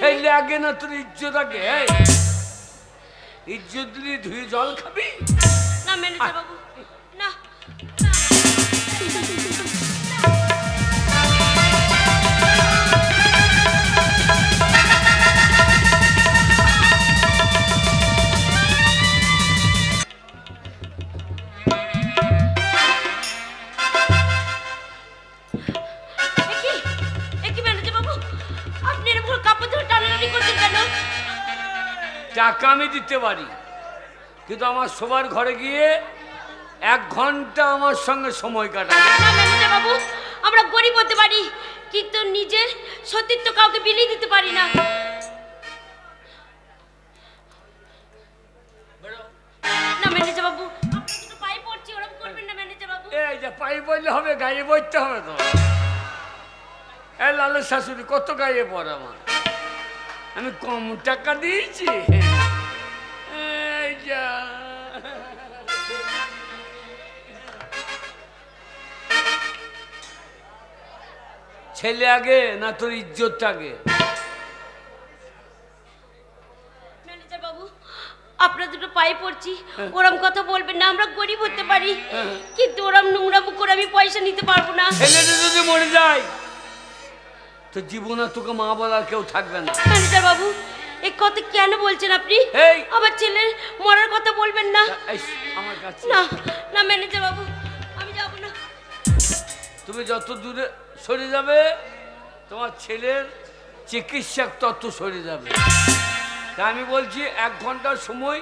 ছেলে আগে না তোর ইজ্জত আগে? ইজ্জত দিলি ধুয়ে জল খাবি না ম্যানেজার বাবু না। টাকা আমি দিতে পারি, কিন্তু আমার শোবার ঘরে গিয়ে 1 ঘন্টা আমার সঙ্গে সময় কাটাবে। না ম্যানেজার বাবু, আমরা গরিব হতে পারি কিন্তু নিজের সতীত্ব কাউকে বিলিয়ে দিতে পারি না। না ম্যানেজার বাবু, আপনি তো পায়ে পড়ছি, ওরকম করবেন না ম্যানেজার বাবু। এই যে পায়ে পড়লে হবে, গায়ে পড়তে হবে তো। এই লালের শাশুড়ি কত গায়ে পড়ে আমার, আমি কম টাকা দিয়েছি। এই যা ছেলে আগে না তোর ইজ্জত আগে? ম্যানেজার বাবু, আপনার দুটো পায়ে পড়ছি, ওরম কথা বলবেন না। আমরা গরিব হতে পারি কিন্তু ওরম নোংরামো করে আমি পয়সা নিতে পারবো না। ছেলেটা যদি মরে যায় তো জীবনে তোকে মা বলার কেউ থাকবে না। ম্যানেজার বাবু, এই কথা কেন বলছেন আপনি? আমার ছেলের মরার কথা বলবেন না। আমার কাছে না না ম্যানেজার বাবু, আমি যাব না। তুমি যত দূরে সরে যাবে তোমার ছেলের চিকিৎসা তত সরে যাবে। তা আমি বলছি 1 ঘন্টার সময়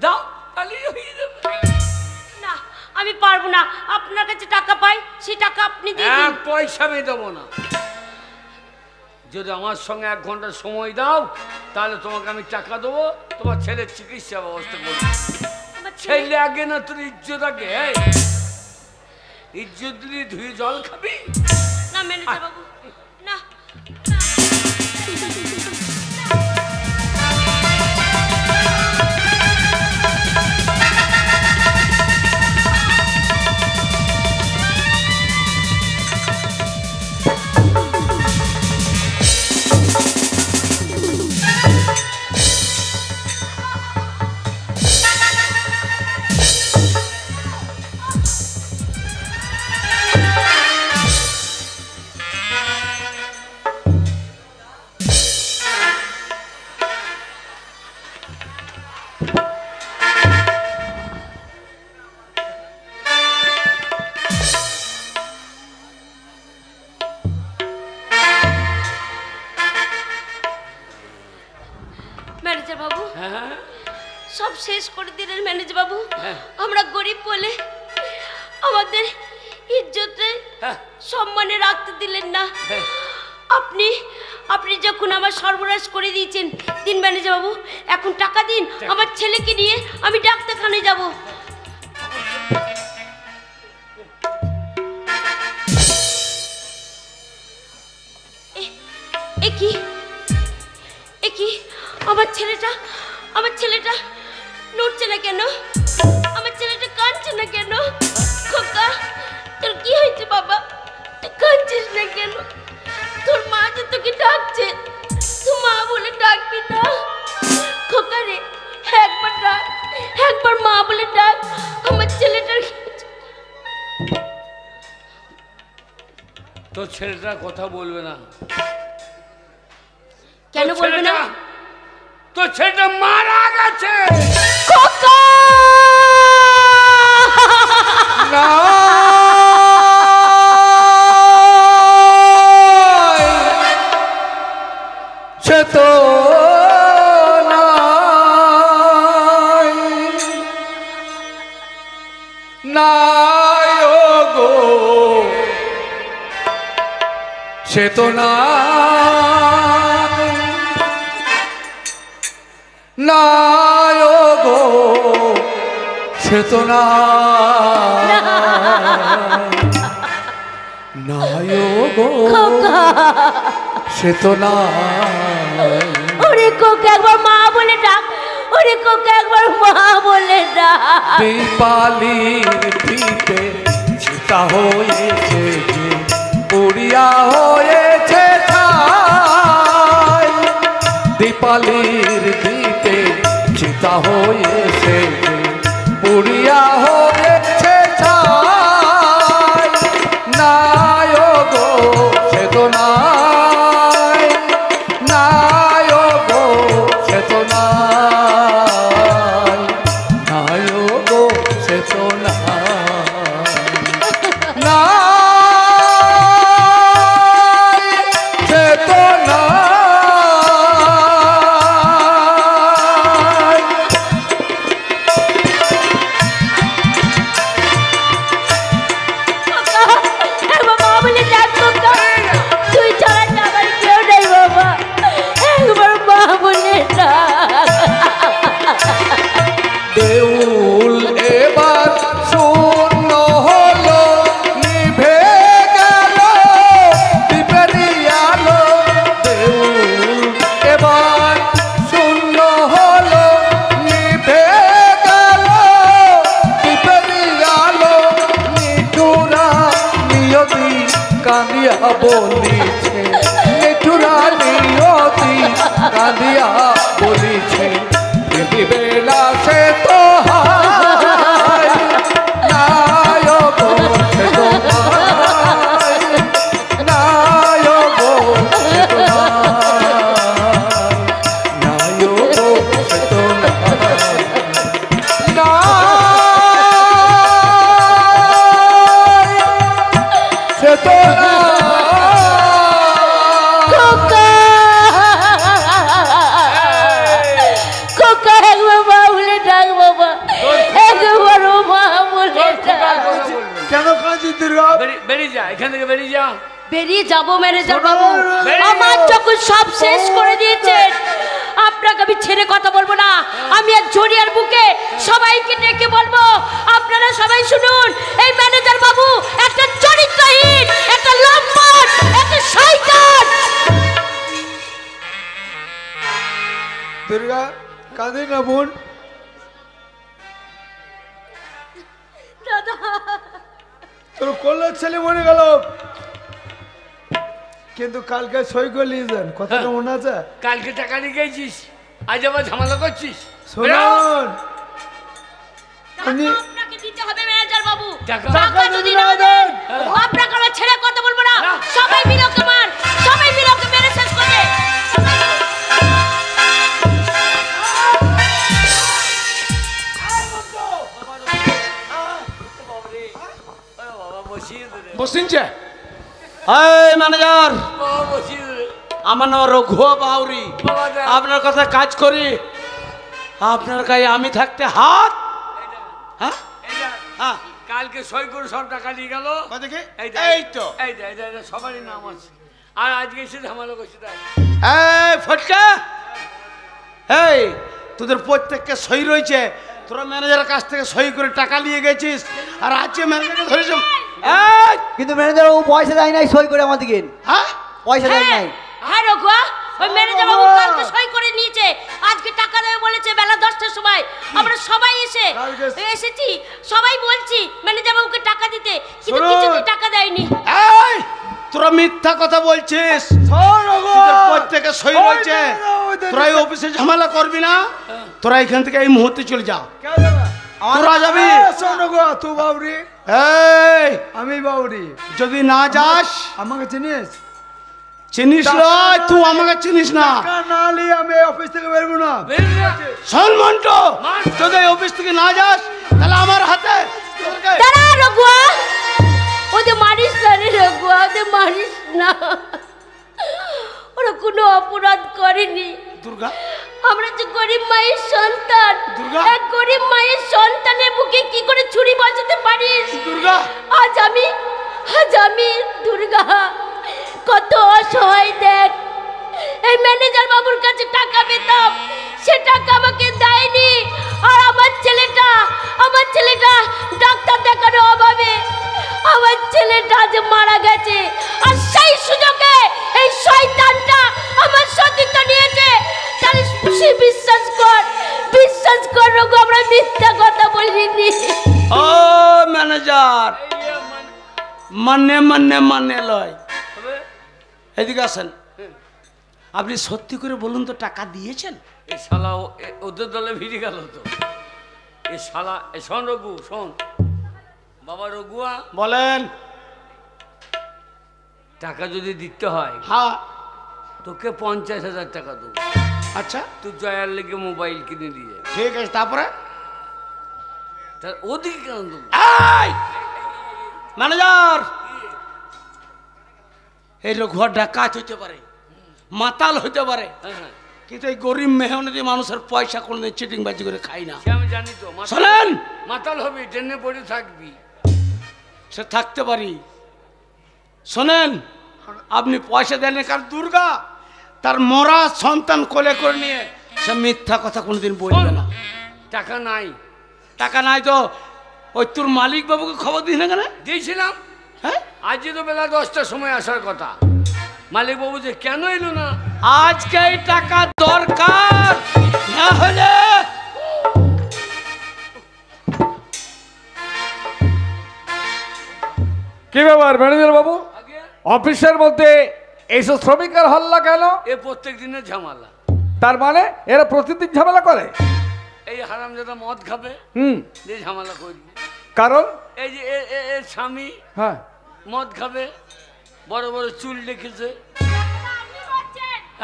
দাও, তাহলেই হয়ে যাবে। না আমি পারবো না। আপনার কাছে টাকা পাই, সেই টাকা আপনি দিয়ে দিন। 1 পয়সা আমি দেবো না। যদি আমার সঙ্গে 1 ঘন্টা সময় দাও তাহলে তোমাকে আমি টাকা দেবো, তোমার ছেলের চিকিৎসা ব্যবস্থা করবো। ছেলে আগে না তোর ইজ্জত আগে? ইজ্জত দিলি ধুয়ে জল খাবি? না ম্যানেজার বাবু না। ম্যানেজার বাবু, সব শেষ করে দিলেন ম্যানেজার বাবু। আমরা গরিব বলে আমাদের ইজ্জতে সম্মানে রাখতে দিলেন না। আপনি যখন আমার সর্বনাশ করে দিয়েছেন, দিন ম্যানেজার বাবু, এখন টাকা দিন। আমার ছেলেকে নিয়ে আমি ডাক্তারখানায় যাব। আমার ছেলেটা নড়ছে না কেন? আমার ছেলেটা কাঁদছে না কেন? খোকা, তোর কি হয়েছে বাবা? তুই কাঁদছিস না কেন? তোর মা যে তোকে ডাকছে, তুই মা বলে ডাকবি না? খোকা রে, একবার ডাক, একবার মা বলে ডাক। আমার ছেলেটার তোর ছেলেটা কথা বলবে না কেন? বলবে না? তোর ছেলেটা মারা গেছে। খোকা না, সে তো নাই গো, সে তো নাই গো, সে তো নাই গো, সে তো নাই। ওরে কোকা, একবার মা বলে ডাক। ওরে কোকা, একবার মা বলে ডাক। দীপালির ফিতে চিতা হয়েছে যে, পুড়িয়া হয়েছে ছাই। পালির দিতে চিতা হয়েছে পুরিয়া হয়েছে ছাই নাই গো সে তো নাই নাই গো সে তো নাই নাই গো সে তো কাঁদিয়া বলিছে নিঠুরা নিয়তি কাঁদিয়া বলিছে বেলা সে তো হায় নাই গো সে তো নাই গো সে তো নাই গো সে তো সে তো বেরিয়ে যা এখান থেকে, বেরিয়ে যা। বেরিয়ে যাবো ম্যানেজার বাবু, আমার যখন সব শেষ করে দিয়েছেন আপনাকে আমি ছেড়ে কথা বলবো না। আমি আর জড়িয়ার বুকে সবাইকে ডেকে বলবো, আপনারা সবাই শুনুন, এই ম্যানেজার বাবু একটা চরিত্রহীন, একটা লম্পট, একটা শয়তান। দুর্গা কাঁদে না বোন, দাদা তোর কল্যাণ ছেলে মরে গেল, কিন্তু কালকে সই করে নিয়ে যান, কথাটা মনে আছে? কালকে টাকা নিয়ে গেছিস, আজ আবার ঝামেলা করছিস। শুনুন, আপনাকে দিতে হবে ম্যানেজার বাবু, টাকা টাকা যদি না দেন আপনাকে আমরা ছেড়ে কথা বলবো না। সবাই মিলে ওকে মার, সবাই মিলে ওকে মেরে শেষ করে। বসিনছে ম্যানেজার, আমার নাম রঘু বাউরি, আপনার কথা কাজ করি, আপনার গায়ে আমি থাকতে হাত। হ্যাঁ হ্যাঁ, কালকে সই করে সব টাকা নিয়ে গেল। এই তো সবারই নাম আছে, আর আজকে এসে ঝামেলা করছি। তাই এই ফটকা, এই তোদের প্রত্যেককে সই রয়েছে, তোরা ম্যানেজারের কাছ থেকে সই করে টাকা নিয়ে গেছিস, আর আজকে ম্যানেজারকে ধরেছ। কিন্তু ম্যানেজার ও পয়সা দেয় নাই সই করে আমাদেরকে, হ্যাঁ পয়সা দেয় নাই। হ্যাঁ রঘুয়া, ওই ম্যানেজার বাবু কালকে সই করে নিয়েছে, আজকে টাকা দেবে বলেছে বেলা 10টার সময়। আমরা সবাই এসেছি, সবাই বলছি ম্যানেজার বাবুকে টাকা দিতে, কিন্তু কিছুতেই টাকা দেয়নি। এই তোরা মিথ্যা কথা বলছিস, প্রত্যেকে সই রয়েছে, তোরা এই অফিসে ঝামেলা করবি না, তোরা এখান থেকে এই মুহূর্তে চলে যা। তোরা যাবি? তুই বাউরি, এই আমি বাউরি, যদি না যাস, আমাকে চিনিস? চিনিস নয়, তুই আমাকে চিনিস না। না নিয়ে আমি অফিস থেকে বেরবো না। শোন মন্টু, যদি এই অফিস থেকে না যাস তাহলে আমার হাতে। দাঁড়া রঘুয়া, ওদের মারিস না রে রঘুয়া, ওদের মারিস না, ওরা কোনো অপরাধ করেনি। দুর্গা, আমরা যে গরিব মায়ের সন্তান, দুর্গা, এক গরিব মায়ের সন্তানের বুকে কি করে ছুরি বসাতে পারিস? দুর্গা, আজ আমি দুর্গা কত অসহায় দেখ। এই ম্যানেজার বাবুর কাছে টাকা পেতাম, সে টাকা আমাকে দেয়নি, আর আমার ছেলেটা ডাক্তার দেখানোর অভাবে আমার ছেলেটা আজ মারা গেছে, আর সেই সুযোগে এই শয়তানটা আমার সতীত্ব নিয়েছে। তাহলে বিশ্বাস কর রঘু, আমরা মিথ্যা কথা বলিনি। ও ম্যানেজার, মানে লয়, এদিকে আসেন। আপনি সত্যি করে বলুন তো টাকা দিয়েছেন? এই শালা ওদের দলে ভিড়ে গেল তো। এই শালা শোন রঘু, শোন বাবা রঘুয়া, বলেন। টাকা যদি দিতে হয় হ্যাঁ। তোকে 50,000 টাকা দেবো। আচ্ছা তুই জয়ার লেগে মোবাইল কিনে দিয়ে যা। ঠিক আছে, তারপরে? তার ওদিকে কেন দেবো? এই ম্যানেজার, এই রঘুয়ার ডাকাত হইতে পারে, মাতাল হইতে পারে, হ্যাঁ, কিন্তু এই গরিব মেহনতি মানুষের পয়সা কোনোদিন চিটিং বাজি করে খাই না। সে আমি জানি তো। শোনেন, মাতাল হবি, ট্রেনে পড়ে থাকবি। সে থাকতে পারি। শোনেন, আপনি পয়সা দেন, কারণ দুর্গা তার মরা সন্তান কোলে করে নিয়ে সে মিথ্যা কথা কোনোদিন বলবে না। টাকা নাই। টাকা নাই তো ওই তোর মালিক বাবুকে খবর দিস না কেন? দিয়েছিলাম। হ্যাঁ, আজকে তো বেলা 10টার সময় আসার কথা। মালিক বাবু যে কেন এলো না? আজকে এই টাকা দরকার, না হলে কি ব্যাপার ম্যানেজার বাবু, আগে অফিসের মধ্যে এইসব শ্রমিকের হল্লা কেন? এ প্রত্যেক দিনের ঝামেলা। তার মানে এরা প্রতিদিন ঝামেলা করে? এই হারামজাদা মদ খাবে, যে ঝামেলা করবে। কারণ? এই যে এর স্বামী হ্যাঁ, মদ খাবে, বড় বড় চুল রেখেছে,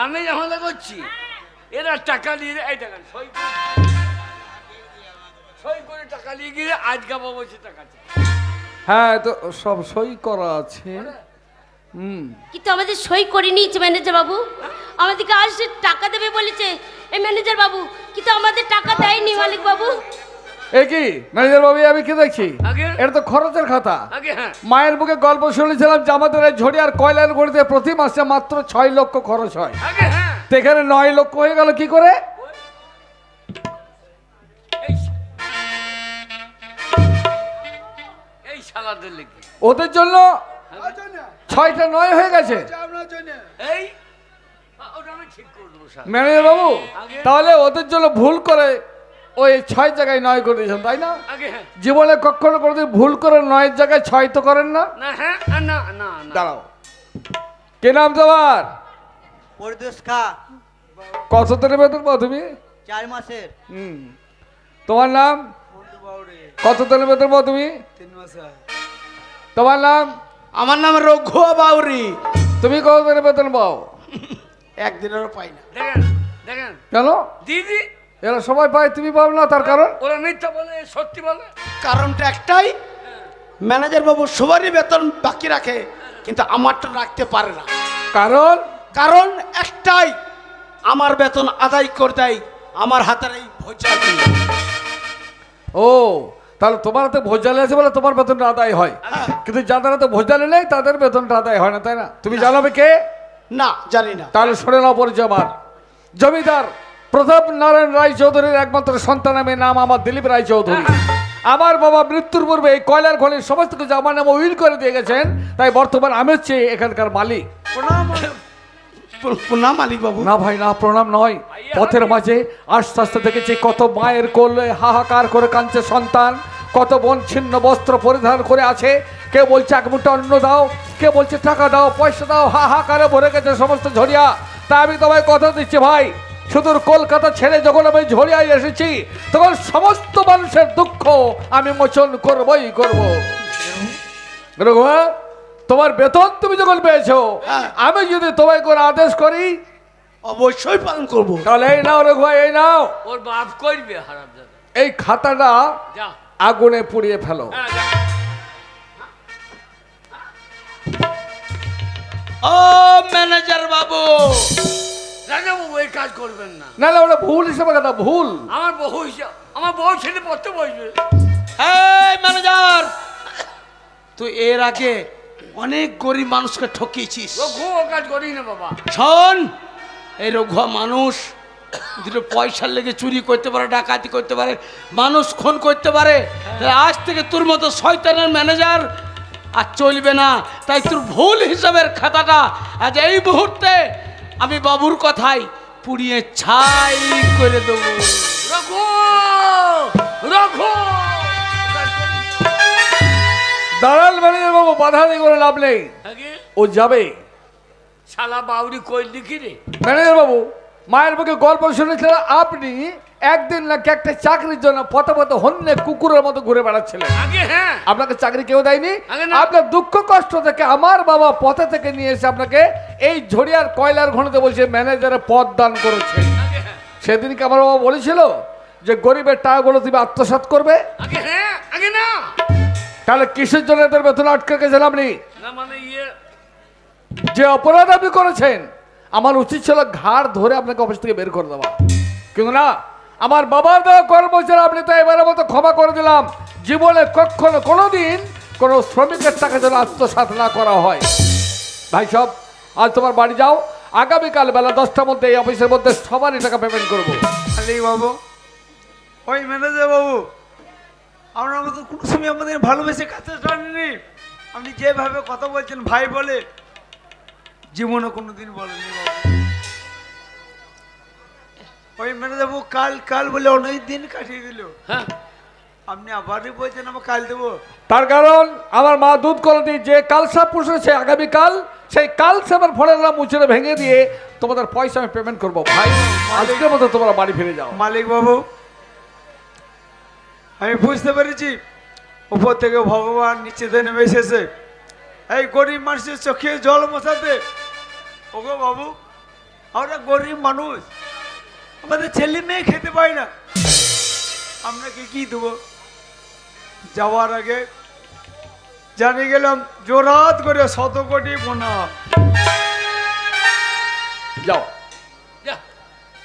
আমি ঝামেলা করছি। এরা টাকা নিয়ে এই টাকা সই করে টাকা নিয়ে গিয়ে আজ গাবা বলছে টাকা চাই। হ্যাঁ, তো সব সই করা আছে। কিন্তু আমাদের সই করে নিয়েছে ম্যানেজার বাবু, আমাদেরকে আজ টাকা দেবে বলেছে এই ম্যানেজার বাবু, কিন্তু আমাদের টাকা দেয়নি মালিক বাবু। এ কি ম্যানেজার বাবু, আমি কি দেখছি? আগে? এটা তো খরচের খাতা। আগে হ্যাঁ, মায়ের মুখে গল্প শুনেছিলাম যে আমাদের এই ঝড়িয়ার কয়লার গড়িতে প্রতি মাসে মাত্র 6 লক্ষ খরচ হয়। আগে হ্যাঁ, তো এখানে 9 লক্ষ হয়ে গেল কি করে? এই শালাদের লেগে ওদের জন্য 6টা 9 হয়ে গেছে। আপনার জন্য এই ওটা আমি ঠিক করে দেবো স্যার। ম্যানেজার বাবু, তাহলে ওদের জন্য ভুল করে ওই 6 জায়গায় 9 করে দিয়েছেন, তাই না? আগে হ্যাঁ, জীবনে কখনো কোনোদিন ভুল করে 9 জায়গায় 6 তো করেন না? না হ্যাঁ, না না না। দাঁড়াও, কে নাম তোমার? পরিদোষ খা, কত দিনের বেতন পাও তুমি? 4 মাসের। তোমার নাম? বন্ধু বাউরি কত দিনের বেতন পাও তুমি? 3 মাস হয়। তোমার নাম? আমার নাম রঘুয়া বাউরি। তুমি কত দিনের বেতন পাও? একদিনেরও পাই না। দেখেন দেখেন কেন? দিদি, এরা সবাই পায়, তুমি পাও না, তার কারণ? ওরা মিথ্যা বলে, সত্যি বলে। কারণটা একটাই, ম্যানেজার বাবু সবারই বেতন বাকি রাখে, কিন্তু আমারটা রাখতে পারে না। কারণ? কারণ একটাই, আমার বেতন আদায় করে দেয় আমার হাতের এই ভোজালি। ও, তাহলে তোমার হাতে ভোজালি আছে বলে তোমার বেতনটা আদায় হয়, কিন্তু যাদের হাতে ভোজালি নেই তাদের বেতনটা আদায় হয় না, তাই না? তুমি জানাবে কে? না, জানি না। তাহলে শুনে নাও পরিচয় আমার। জমিদার প্রতাপ নারায়ণ রায় চৌধুরীর একমাত্র সন্তান, আমি, নাম আমার দিলীপ রায় চৌধুরী। আমার বাবা মৃত্যুর পূর্বে এই কয়লার খনির সমস্ত কিছু আমার নামে উইল করে দিয়ে গেছেন, তাই বর্তমান আমি হচ্ছে এখানকার মালিক। প্রণাম মালিক বাবু। না ভাই না, প্রণাম নয়। পথের মাঝে আস্তে আস্তে দেখেছি কত মায়ের কোলে হাহাকার করে কাঁদছে সন্তান, কত বোন ছিন্ন বস্ত্র পরিধান করে আছে, কে বলছে এক মুঠো অন্ন দাও, কে বলছে টাকা দাও, পয়সা দাও, হাহাকারে ভরে গেছে সমস্ত ঝরিয়া। তা আমি তোমায় কথা দিচ্ছি ভাই, সুদূর কলকাতা ছেড়ে যখন আমি ঝরিয়ায় এসেছি, তখন সমস্ত মানুষের দুঃখ আমি মোচন করবই করব। রঘুয়া, তোমার বেতন তুমি যখন পেয়েছো, আমি যদি তোমায় করে আদেশ করি অবশ্যই পালন করব। তাহলে এই নাও রঘুয়া, এই নাও, ওর বাপ করবে হারামজাদা। এই খাতাটা যা আগুনে পুড়িয়ে ফেলো। হ্যাঁ, যা। ও ম্যানেজার বাবু, রাজা বাবু এই কাজ করবেন না। না না, ওটা ভুল হিসেবে কথা, ভুল। আমার বহু হিসাব, আমার বউ ছেলে পড়তে বসবে। এই ম্যানেজার, তুই এর আগে অনেক গরিব মানুষকে ঠকিয়েছিস। রঘু ও কাজ করি না বাবা। শোন, এই রঘুয়া মানুষ দুটো পয়সার লেগে চুরি করতে পারে, ডাকাতি করতে পারে, মানুষ খুন করতে পারে। তাই আজ থেকে তোর মতো শয়তানের ম্যানেজার আর চলবে না। তাই তোর ভুল হিসাবের খাতাটা আজ এই মুহূর্তে আমি বাবুর কথাই পুড়িয়ে ছাই করে দেবো। রঘু, রঘু দাঁড়াল ম্যানেজার বাবু, বাধা দিয়ে করে লাভ নেই, আগে ও যাবে। শালা বাউরি কইলি কি রে? ম্যানেজার বাবু, মায়ের মুখে গল্প শুনেছিলেন আপনি একদিন নাকি একটা চাকরির জন্য পথে পথে হন্যে কুকুরের মতো ঘুরে বেড়াচ্ছিলেন। আগে হ্যাঁ, আপনাকে চাকরি কেউ দেয়নি। আগে না। আপনার দুঃখ কষ্ট থেকে আমার বাবা পথে থেকে নিয়ে এসে আপনাকে এই ঝড়িয়ার কয়লার ঘনতে বলছে ম্যানেজারের পদ দান করেছে। আগে হ্যাঁ, সেদিনকে আমার বাবা বলেছিল যে গরিবের টাকাগুলো তুমি আত্মসাৎ করবে। আগে হ্যাঁ, আগে না। তাহলে কিসের জন্য এদের বেতন আটকে রেখেছেন আপনি? না মানে ইয়ে, যে অপরাধ আপনি করেছেন আমার উচিত ছিল ঘাড় ধরে আপনাকে অফিস থেকে বের করে দেওয়া, কিন্তু না, আমার বাবার দেওয়া কর্মচারী আপনি তো এবারের মতো ক্ষমা করে দিলাম। জীবনে কখনো কোনোদিন কোনো শ্রমিকের টাকা যেন আত্মসাৎ না করা হয়। ভাই সব, আজ তোমার বাড়ি যাও, আগামীকাল বেলা 10টার মধ্যে এই অফিসের মধ্যে সবারই টাকা পেমেন্ট করবো। মালিক বাবু, ওই ম্যানেজার বাবু, আপনার মতো কোনো সময় আমাদের ভালোবেসে কাছে টানেনি। আপনি যেভাবে কথা বলছেন ভাই বলে, জীবনে কোনোদিন বলেননি বাবু। ওই ম্যানেজার বাবু কাল কাল বলে অনেক দিন কাটিয়ে দিল। হ্যাঁ আপনি আবারই বলছেন আমার কাল দেবো। তার কারণ আমার মা দুধ কলটি যে কালসাপ পুষেছে আগামীকাল, সেই কালসাপের ফলের নাম মুচড়ে ভেঙে দিয়ে তোমাদের পয়সা আমি পেমেন্ট করবো। ভাই আজকের মতো তোমরা বাড়ি ফিরে যাও। মালিক বাবু, আমি বুঝতে পেরেছি উপর থেকে ভগবান নিচেতে নেমে এসেছে এই গরিব মানুষের চোখে জল মোছাতে। ওগো বাবু, আমরা গরিব মানুষ, আমাদের ছেলে মেয়ে খেতে পাই না, আপনাকে কি দেবো? যাওয়ার আগে জানিয়ে গেলাম জোরাত করে 100 কোটি বোনা। যাও। যা।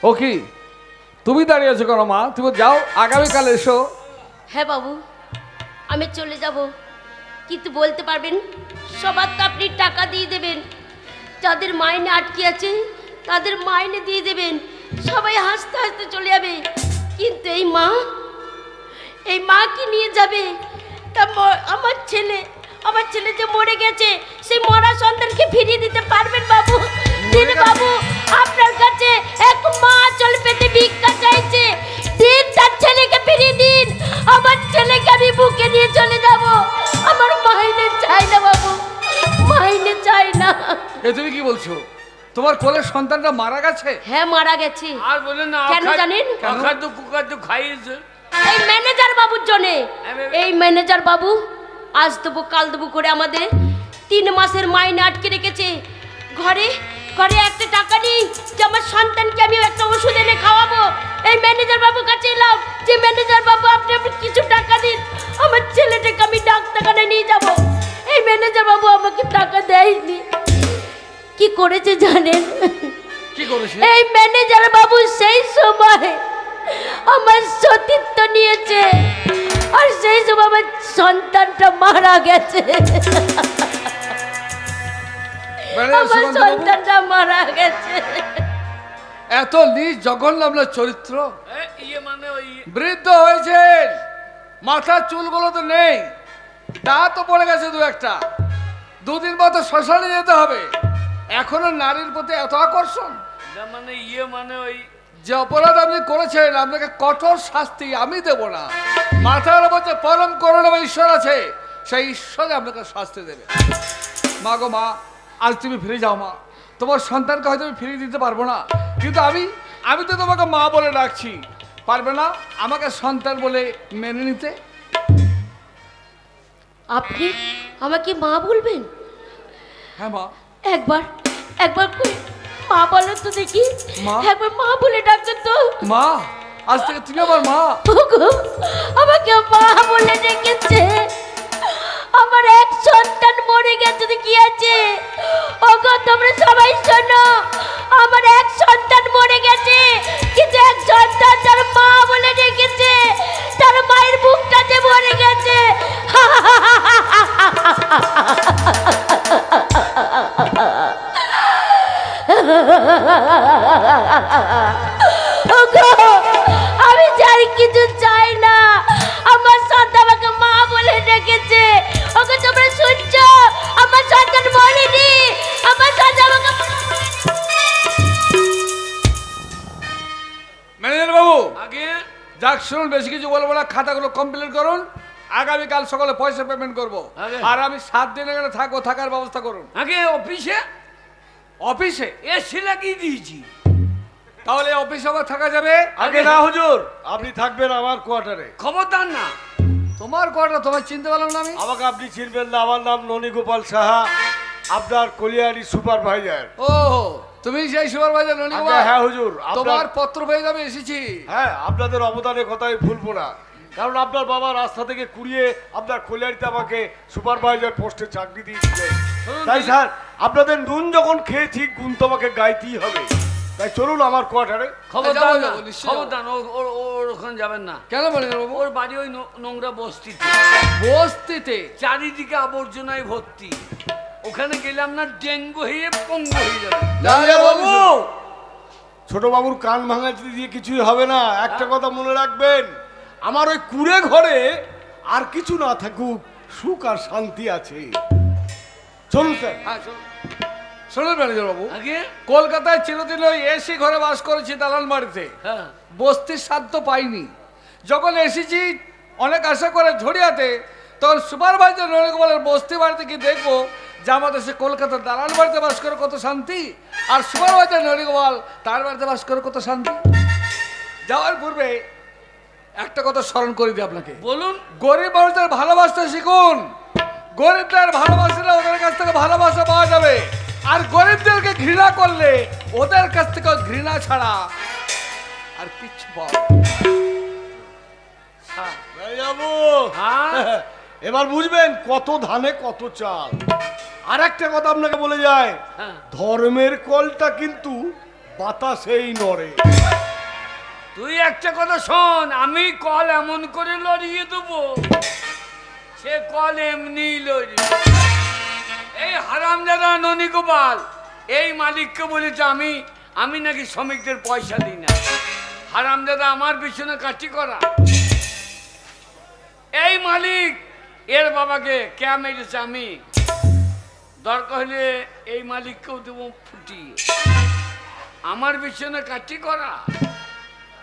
ও কি তুমি দাঁড়িয়ে আছো কেন মা? তুমি যাও, আগামীকাল এসো। হ্যাঁ বাবু, আমি চলে যাব, কিন্তু বলতে পারবেন সবার তো আপনি টাকা দিয়ে দেবেন, যাদের মাইনে আটকে আছে তাদের মাইনে দিয়ে দেবেন, সবাই হাসতে হাসতে চলে যাবে, কিন্তু এই মা কি নিয়ে যাবে? তা আমার ছেলে যে মরে গেছে সেই মরা সন্তানকে ফিরিয়ে দিতে পারবেন বাবু? দিন বাবু, আপনার কাছে এক মা চল পেতে ভিক্ষা চাইছে, দিন তার ছেলেকে ফিরিয়ে দিন, আমার ছেলেকে আমি বুকে নিয়ে চলে যাব। আমার মাইনে চাই না বাবু, মাইনে চাই না। এ তুমি কি বলছো? তোমার কোলের সন্তানটা মারা গেছে? হ্যাঁ মারা গেছে। আর বলে না, কেন জানেন? অখাদ্য কুখাদ্য খাইয়েছে। এই ম্যানেজার বাবুর জন্যে। এই ম্যানেজার বাবু আজ দেবো কাল দেবো করে আমাদের 3 মাসের মাইনে আটকে রেখেছে। ঘরে একটা টাকা নেই যে আমার সন্তানকে আমি একটা ওষুধ এনে খাওয়াবো। এই ম্যানেজার বাবুর কাছে এলাম যে ম্যানেজার বাবু আপনি কিছু টাকা দিন, আমার ছেলেটাকে আমি ডাক্তারখানায় নিয়ে যাব। এই ম্যানেজার বাবু আমাকে টাকা দেয়নি। কি করেছে জানেন? কি করেছে? এই ম্যানেজার বাবু সেই সময় আমার সতীত্ব নিয়েছে, আর সেই সময় আমার সন্তানটা মারা গেছে। আমার সন্তানটা মারা গেছে। এত নিজ জঘন্য আপনার চরিত্র। ইয়ে মানে ওই বৃদ্ধ হয়েছেন, মাথার চুলগুলো তো নেই, তা তো পড়ে গেছে দু একটা, 2 দিন মতো শ্মশানে যেতে হবে, এখনো নারীর প্রতি এত আকর্ষণ। যা মানে ইয়ে মানে ওই যে অপরাধ আপনি করেছেন আপনাকে কঠোর শাস্তি আমি দেব না। মাথার উপর যে পরম করুণাময় ঈশ্বর আছে সেই ঈশ্বরে আপনাকে শাস্তি দেবে। মা গো মা, আজ তুমি ফিরে যাও মা, তোমার সন্তানকে হয়তো আমি ফিরিয়ে দিতে পারবো না, কিন্তু আমি তো তোমাকে মা বলে ডাকছি, পারবে না আমাকে সন্তান বলে মেনে নিতে? আপনি আমাকে মা বলবেন? হ্যাঁ মা। একবার মা বলো তো দেখি, মা? একবার মা বলে ডাকো তো। মা, আজ থেকে তুমি আমার মা। ওগো, আমাকে মা বলে ডেকেছে। আমার এক সন্তান মরে গেছে তো কি আছে? ওগো তোমরা সবাই শোনো, আমার এক সন্তান মরে গেছে, কিন্তু এক সন্তান তার মা বলে ডেকেছে, তার মায়ের বুকটা যে মরে গেছে। আমি যাই কিছু চাই না, আমার সন্তান আমাকে মা বলে ডেকেছে। ওকে তোমরা শুনছো? আমার সন্তান মরেনি, আমার সন্তান আমাকে। ম্যানেজার বাবু, আগে যাক শুনুন, বেশি কিছু বলবো না, খাতাগুলো কমপ্লিট করুন, আগামীকাল সকালে পয়সা পেমেন্ট করবো, আগে। আর আমি 7 দিন এখানে থাকবো, থাকার ব্যবস্থা করুন। আগে অফিসে অফিসে এসি লাগিয়ে দিয়েছি। তাহলে অফিসে আবার থাকা যাবে? আগে না হুজুর, আপনি থাকবেন আমার কোয়ার্টারে। খবরদার না। তোমার কোয়ার্টার, তোমার চিনতে পারলাম না আমি। আমাকে আপনি চিনবেন না, আমার নাম ননী গোপাল সাহা, আপনার কলিয়ারি সুপারভাইজার। ও, তুমি সেই সুপারভাইজার ননী আগে গোপাল? হ্যাঁ হুজুর, তোমার পত্র পেয়ে যাবে, এসেছি। হ্যাঁ, আপনাদের অবদানের কথাই ভুলবো না, কারণ আপনার বাবা রাস্তা থেকে কুড়িয়ে আপনার কলিয়ারিতে আমাকে সুপারভাইজার পোস্টে চাকরি দিয়েছিলেন। তাই স্যার, আপনাদের নুন যখন খেয়েছি গুণ তো আমাকে গাইতেই হবে। তাই চলুন আমার কোয়ার্টারে। খবরদার যাবো, না, যাবো, নিশ্চয়ই খবরদার না, ওর ওখানে যাবেন না। কেন ম্যানেজার বাবু? ওর বাড়ি ওই নোংরা বস্তিতে, বস্তিতে? চারিদিকে আবর্জনায় ভর্তি। ওখানে গেলাম না, ডেঙ্গু হয়ে পঙ্গু হয়ে যাবে। বাবু, ছোট বাবুর কান ভাঙা দিয়ে কিছুই হবে না। একটা কথা মনে রাখবেন, আমার ওই কুড়ে ঘরে আর কিছু না থাকুক, সুখ আর শান্তি আছে। চলুন স্যার। হ্যাঁ, শুনুন ম্যানেজার বাবু, আগে কলকাতায় চিরদিন ওই এসি ঘরে বাস করেছি, দালান বাড়িতে। হ্যাঁ, বস্তির সাধ্য পাইনি। যখন এসেছি অনেক আশা করে ঝড়িয়াতে, তখন সুপারভাইজার ননী গোপালের বস্তি বাড়িতে গিয়ে দেখবো যে আমাদের সে কলকাতার দালান বাড়িতে বাস করে কত শান্তি, আর সুপারভাইজার ননী গোপাল তার বাড়িতে বাস করে কত শান্তি। যাওয়ার পূর্বে একটা কথা স্মরণ করে দিই আপনাকে। বলুন। গরিব মানুষদের ভালোবাসতে শিখুন। গরিবদের ভালোবাসলে ওদের কাছ থেকে ভালোবাসা পাওয়া যাবে, আর গরিবদেরকে ঘৃণা করলে ওদের কাছ থেকে ঘৃণা ছাড়া আর কিচ্ছু পাওয়া যাবে না। বাবু, হ্যাঁ, এবার বুঝবেন কত ধানে কত চাল। আর একটা কথা আপনাকে বলে যায়, হ্যাঁ। ধর্মের কলটা কিন্তু বাতাসেই নড়ে। তুই একটা কথা শোন, আমি কল এমন করে লড়িয়ে দেবো, সে কল এমনি লড়িয়ে। এই হারামজাদা ননী গোপাল এই মালিককে বলেছে আমি নাকি শ্রমিকদের পয়সা দিই না। হারামজাদা আমার পিছনে কাটি করা। এই মালিক এর বাবাকে কে মেরেছে, আমি দরকার হলে এই মালিককেও দেবো ফুটিয়ে। আমার পিছনে কাটি করা,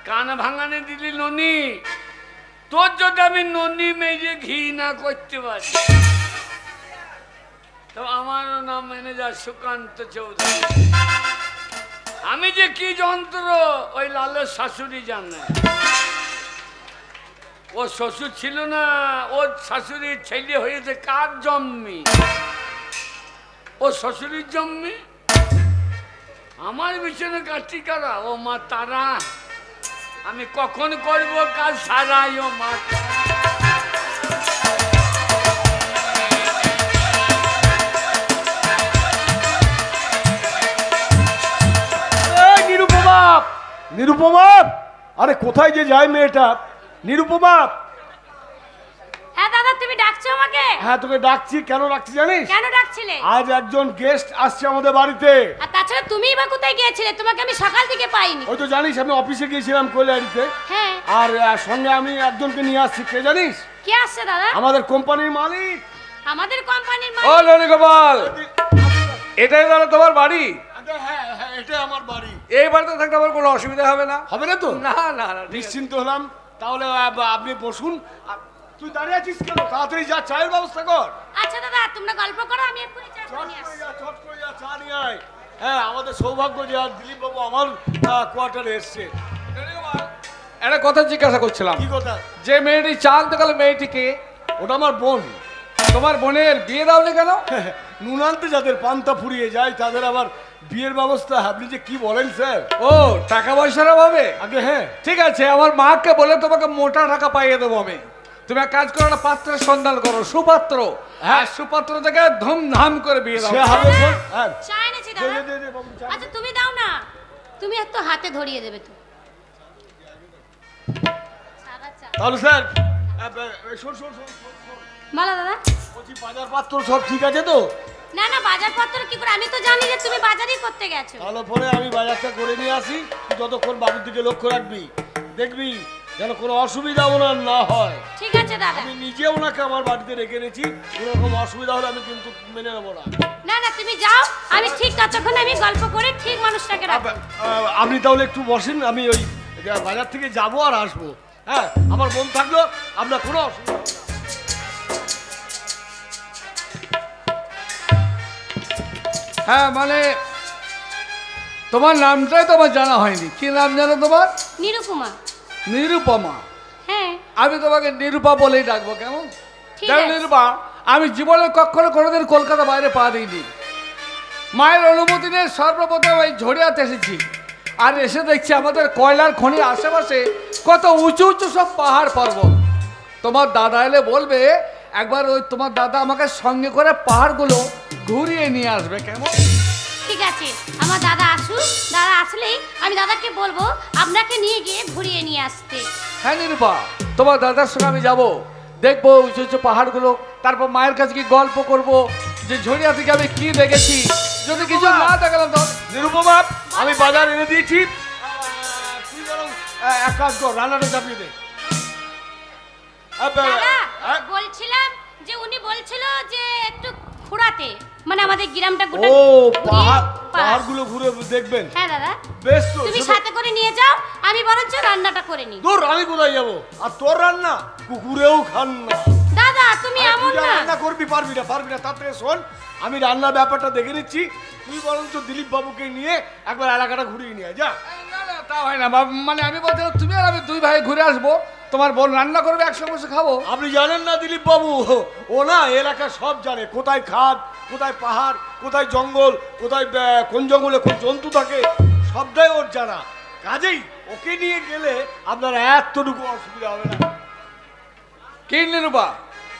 কান ভাঙানে দিলি ননি। তোর যদি আমি ননি মেজে ঘি না করতে পারি, তো আমারও নাম ম্যানেজার সুকান্ত চৌধুরী। আমি যে কি যন্ত্র ওই লালের শাশুড়ি জানে। ও শ্বশুর ছিল না, ওর শাশুড়ির ছেলে হয়েছে কার জন্মি? ও শ্বশুরির জন্মি। আমার পিছনে কাটি করা, ও মা তারা। আমি কখন করব কাজ সারাই, ও মা নিরুপমা, নিরুপমা, আরে কোথায় যে যায় মেয়েটা? নিরুপমা। হ্যাঁ দাদা, তুমি ডাকছো আমাকে? হ্যাঁ, তোকে ডাকছি। কেন ডাকছি জানিস? কেন ডাকছিলে? আজ একজন গেস্ট আসছে আমাদের বাড়িতে। আর তাছাড়া তুমিই বা কোথায় গিয়েছিলে? তোমাকে আমি সকাল থেকে পাইনি। ওই তো জানিস, আমি অফিসে গিয়েছিলাম কলিয়ারিতে। হ্যাঁ। আর সঙ্গে আমি একজনকে নিয়ে আসছি। কে জানিস? কে আসছে দাদা? আমাদের কোম্পানির মালিক। আমাদের কোম্পানির ও মালিক? ননী গোপাল, এটাই তাহলে তোমার বাড়ি? হ্যাঁ হ্যাঁ, এটাই আমার বাড়ি। এই বাড়িতে থাকতে আমার কোনো অসুবিধা হবে না? হবে না তো? না না না, ঠিক আছে। নিশ্চিন্ত হলাম। তাহলে আপনি বসুন। তুই দাঁড়িয়ে আছিস কেন? তাড়াতাড়ি যা, চায়ের ব্যবস্থা কর। আচ্ছা দাদা, তোমরা গল্প করো, আমি এক্ষুনি চা চট করে নিয়ে করে আসছি। যা, চট করে যা, চা নিয়ে আয়। হ্যাঁ, আমাদের সৌভাগ্য যে আজ দিলীপ বাবু আমার কোয়ার্টারে এসছে। ননী গোপাল, একটা কথা জিজ্ঞাসা করছিলাম। কি কথা? যে মেয়েটি চা আনতে গেল, মেয়েটিকে? ওটা আমার বোন। তোমার বোনের বিয়ে দাওনি কেন? নুন আনতে যাদের পান্তা ফুরিয়ে যায় তাদের আবার বিয়ের ব্যবস্থা। আপনি যে কি বলেন স্যার? ও, টাকা পয়সার অভাবে? আগে হ্যাঁ, ঠিক আছে, আমার মাকে বলে তোমাকে মোটা টাকা পাইয়ে দেবো আমি। তুমি এক কাজ করো, একটা পাত্রের সন্ধান করো, সুপাত্র। হ্যাঁ, সুপাত্র থেকে ধুমধাম করে বিয়ে দাও। সে হবে বোন। হ্যাঁ, চা এনেছি দে, দাদা। দে, দে, বাবু, চা। আচ্ছা তুমি দাও না, তুমি একটু হাতে ধরিয়ে দেবে তো। সাদা চা। তাহলে স্যার শোন শোন শোন শোন, শোন। বলো দাদা। বলছি বাজার পাত্র সব ঠিক আছে তো? না না, বাজারপত্র কি করে? আমি তো জানি যে তুমি বাজারই করতে গেছো। তাহলে পরে আমি বাজারটা করে নিয়ে আসি। তুই যতক্ষণ বাবুর দিকে লক্ষ্য রাখবি, দেখবি যেন কোনো অসুবিধা ওনার না হয়। ঠিক আছে দাদা। আমি নিজে ওনাকে আমার বাড়িতে রেখে নিয়েছি। কোনো রকম অসুবিধা হলে আমি কিন্তু মেনে নেবো না। না না, তুমি যাও, আমি ঠিক ততক্ষণ আমি গল্প করে ঠিক মানুষটাকে রাখবো। আপনি তাহলে একটু বসেন, আমি ওই বাজার থেকে যাবো আর আসবো। হ্যাঁ, আমার বোন থাকলো, আপনার কোনো অসুবিধা হবে না। হ্যাঁ, মানে তোমার নামটাই তোমার জানা হয়নি, কি নাম জানো তোমার? নিরুপমা। নিরুপমা? হ্যাঁ। আমি তোমাকে নিরূপা বলেই ডাকবো, কেমন? ঠিক দেখো আছে। নিরূপা, আমি জীবনে কখনো কোনোদিন কলকাতা বাইরে পা দিইনি। মায়ের অনুমতি নিয়ে সর্বপ্রথম এই ঝড়িয়াতে এসেছি, আর এসে দেখছি আমাদের কয়লার খনির আশেপাশে কত উঁচু উঁচু সব পাহাড় পর্বত। তোমার দাদা এলে বলবে একবার ওই তোমার দাদা আমাকে সঙ্গে করে পাহাড়গুলো ঘুরিয়ে নিয়ে আসবে, কেমন? ঠিক আছে, আমার দাদা আসুক, দাদা আসলেই আমি দাদাকে বলবো আপনাকে নিয়ে গিয়ে ঘুরিয়ে নিয়ে আসতে। হ্যাঁ নিরূপা, তোমার দাদার সঙ্গে আমি যাবো, দেখবো উঁচু উঁচু পাহাড়গুলো, তারপর মায়ের কাছে কি গল্প করব যে ঝড়িয়া থেকে আমি কি দেখেছি। যদি কিছু না দেখালাম তো নিরুপমা, আমি বাজার এনে দিয়েছি, তুই বরং এক কাজ কর, রান্নাটা চাপিয়ে দে। দাদা বলছিলাম যে উনি বলছিল যে একটু ঘোরাতে, মানে আমাদের গ্রামটা গোটা ও ঘুরিয়ে পাহাড়গুলো ঘুরে দেখবেন? হ্যাঁ দাদা, বেশ তো। তুমি সাথে করে নিয়ে যাও, আমি বরঞ্চ রান্নাটা করে নিই। দূর, আমি কোথায় যাবো? আর তোর রান্না কুকুরেও খান না। দাদা তুমি এমন না। রান্না করবি, পারবি না, পারবি না। তার থেকে শোন, আমি রান্নার ব্যাপারটা দেখে নিচ্ছি, তুই বরঞ্চ দিলীপ বাবুকে নিয়ে একবার এলাকাটা ঘুরিয়ে নিয়ে যা। না না, তা হয় না, মানে আমি বলছিলাম তুমি আর আমি দুই ভাই ঘুরে আসবো, তোমার বোন রান্না করবে, একসঙ্গে বসে খাবো। আপনি জানেন না দিলীপ বাবু, ও না এলাকা সব জানে, কোথায় খাদ, কোথায় পাহাড়, কোথায় জঙ্গল, কোথায় কোন জঙ্গলে কোন জন্তু থাকে, সবটাই ওর জানা। কাজেই ওকে নিয়ে গেলে আপনার এতটুকু অসুবিধা হবে না। কি নিরূপা,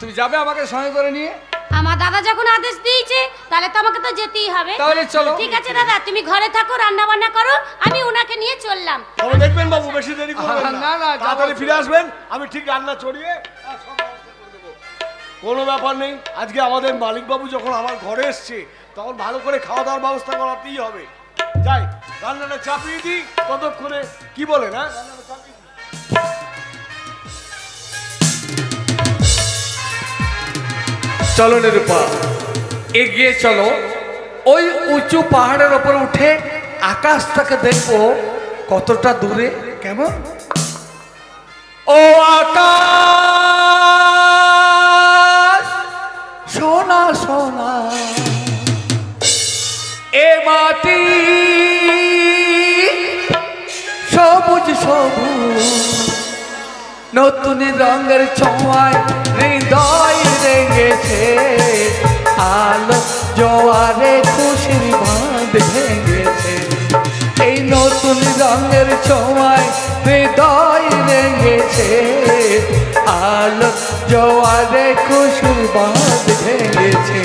তুমি যাবে আমাকে সঙ্গে করে নিয়ে? আমার দাদা যখন আদেশ দিয়েছে তাহলে তো আমাকে তো যেতেই হবে। তাহলে চলো। ঠিক আছে দাদা, তুমি ঘরে থাকো, রান্না বান্না করো, আমি ওনাকে নিয়ে চললাম। তবে দেখবেন বাবু, বেশি দেরি করবেন না, না, না, তাড়াতাড়ি যাবো। ফিরে আসবেন, আমি ঠিক রান্না চড়িয়ে আর সব ব্যবস্থা করে দেবো। কোনো ব্যাপার নেই, আজকে আমাদের মালিক বাবু যখন আমার ঘরে এসছে তখন ভালো করে খাওয়া দাওয়ার ব্যবস্থা করাতেই হবে। যাই, রান্নাটা চাপিয়ে দিই ততক্ষণে, কি বলেন? হ্যাঁ, রান্নাটা চাপিয়ে দিই। চলো নিরূপা, এগিয়ে চলো, ওই উঁচু পাহাড়ের ওপর উঠে আকাশটাকে দেখবো কতটা দূরে, কেমন? ও আকাশ সোনা সোনা, এ মাটি সবুজ সবুজ, নতুন রঙের ছোঁয়ায় হৃদয় রেঙেছে, আলো জোয়ারে খুশির বাঁধ ভেঙেছে। এই নতুন রঙের ছোঁয়ায় হৃদয় রেঙেছে, আলো জোয়ারে খুশির বাঁধ ভেঙেছে।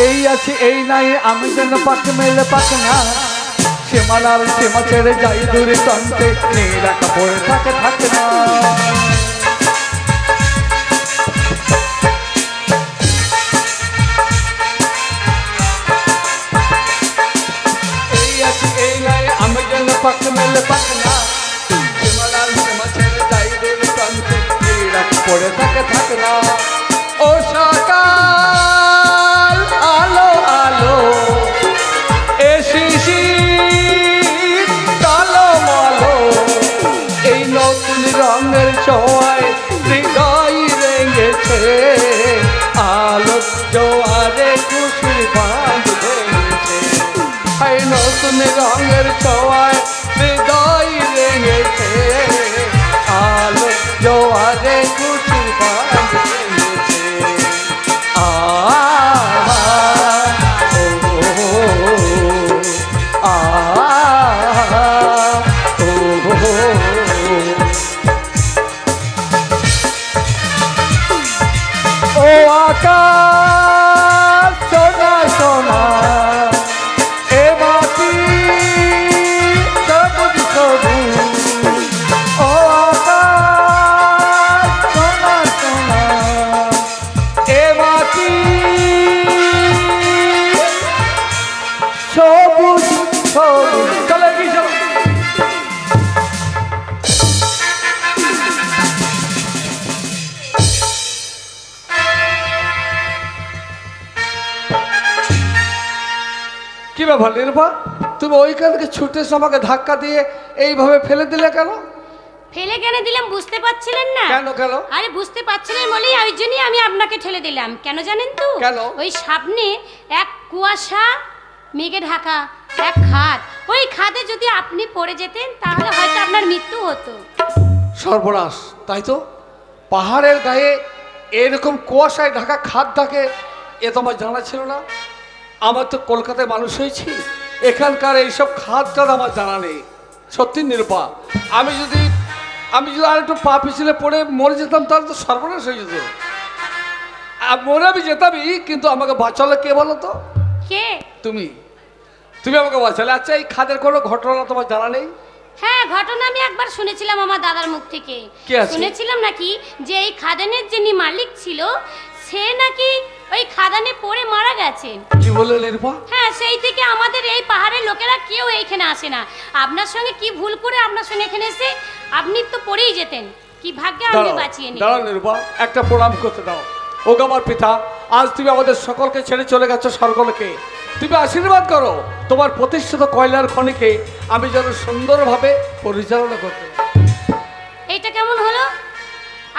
এই আছি এই নাই, আমি যেন পাক মেলে পাক না, সীমানার সীমা ছেড়ে যাই দূরে প্রান্তে নীল আকাশ পড়ে থাকে থাকে না। এই আছি এই নাই আমি যেন পাক মেলে পাক না, সীমানার সীমা ছেড়ে যাই দূরে প্রান্তে নীল আকাশ পড়ে থাকে থাকে না। ও সকাল আলো আলো এসেছি কালো মালো, এই নতুন রঙের ছোঁয়ায় হৃদয় রেঙেছে, আলো জোয়ারে খুশির বাঁধ ভেঙেছে। এই নতুন রঙের ছোঁয়ায় হৃদয় রেঙেছে, আলো জোয়ারে খুশির বাঁধ ভেঙেছে। ও আকাশ সোনা সোনা এ মাটি সবুজ সবুজ, ও আকাশ সোনা সোনা এ মাটি সবুজ সবুজ। চলে গেছ কি ব্যাপার নির্ভা, তুমি ওইখান থেকে ছুটে এসে আমাকে ধাক্কা দিয়ে এইভাবে ফেলে দিলে কেন? ফেলে কেন দিলাম বুঝতে পারছিলেন না? কেন কেন? আরে বুঝতে পারছিলেন বলেই ওই জন্যই আমি আপনাকে ঠেলে দিলাম। কেন জানেন তো? কেন? ওই সামনে এক কুয়াশা মেঘে ঢাকা এক খাদ, ওই খাদে যদি আপনি পড়ে যেতেন তাহলে হয়তো আপনার মৃত্যু হতো। সর্বনাশ, তাই তো পাহাড়ের গায়ে এরকম কুয়াশায় ঢাকা খাদ থাকে এ তো আমার জানা ছিল না। আমার তো কলকাতায় মানুষ হয়েছি, এখানকার এইসব খাদ টাদ আমার জানা নেই। সত্যি নিরূপা, আমি যদি আর একটু পা পিছলে পড়ে মরে যেতাম তাহলে তো সর্বনাশ হয়ে যেত। মরে আমি যেতামই, কিন্তু আমাকে বাঁচালো কে বলো তো? কে? তুমি আমাকে বাঁচালে। আচ্ছা, এই খাদের কোনো ঘটনা তোমার জানা নেই? হ্যাঁ, ঘটনা আমি একবার শুনেছিলাম আমার দাদার মুখ থেকে। শুনেছিলাম নাকি যে এই খাদানের যিনি মালিক ছিল সে নাকি ওই খাদানে পড়ে মারা গেছে। কি বলে নিরূপা? হ্যাঁ, সেই থেকে আমাদের এই পাহাড়ের লোকেরা কেউ এইখানে আসে না। আপনার সঙ্গে কি ভুল করে আপনার সঙ্গে এখানে এসে আপনি তো পড়েই যেতেন। কি ভাগ্যে আপনি বাঁচিয়ে নিলেন। দাঁড়াও নিরূপা, একটা প্রণাম করতে দাও। ওগো আমার পিতা, আজ তুমি আমাদের সকলকে ছেড়ে চলে গেছো স্বর্গলোকে। তুমি আশীর্বাদ করো তোমার প্রতিষ্ঠিত কয়লার খনিকে আমি যেন সুন্দরভাবে পরিচালনা করতে। এইটা কেমন হলো?